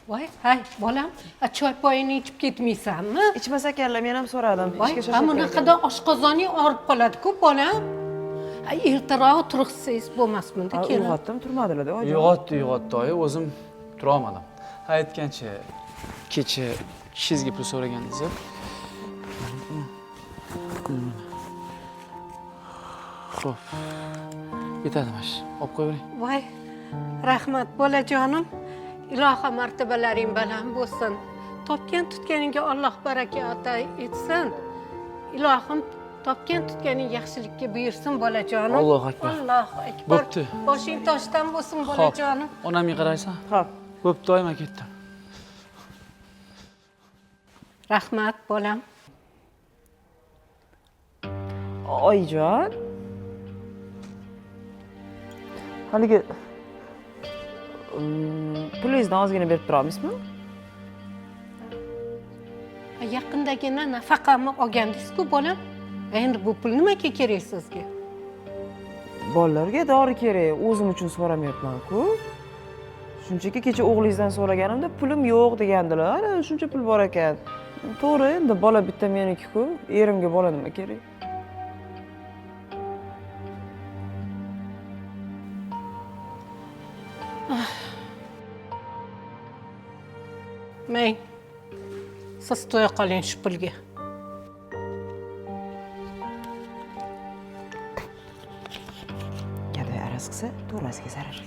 voy hay bolam choy poyini ichib ketmaysanmi Ichmas ekanlar, men ham so'radim. voy Ishga shoshib bunaqada oshqozoning og'rib qoladi-ku bolam ertaroq turg'izsangiz bo'lmasmidi keling Uyg'otdim, turmadilar-da, oyi. Uyg'otdi oyi, o'zim tura olmadim. Ha, aytgancha kecha ishingizga pul so'ragandingiz. Xo'p. Yetadi mana shu. Olib qo'yavering. voy rahmat bolajonim ilohi martabalaring baland bo'lsin topgan tutganingga Alloh baraka ato etsin ilohim topgan tutganing yaxshilikka buyursin bolajonim Allohu akbar. Allohu akbar Bo'pti. boshing toshdan bo'lsin Xo'p. bolajonim Onamga qaraysan? Xo'p. Bo'pti, oyim ketdim. rahmat bolam Oyijon. Haligi pulingizni ozgina berib turamisizmi? yaqindagina nafaqamni olgandingiz-ku bolam endi bu pul nimaga kerak sizga Bolalarga dori kerak, o'zim uchun so'ramayapman-ku. Shunchaki kecha o'g'lingizdan so'raganimda pulim yo'q degandilar. Shuncha pul bor ekan. To'g'ri, endi bola bitta meniki-ku. Erimga bola nima kerak? mang siz to'ya qoling shu pulga Gado araz qilsa, to'rasiga zarar.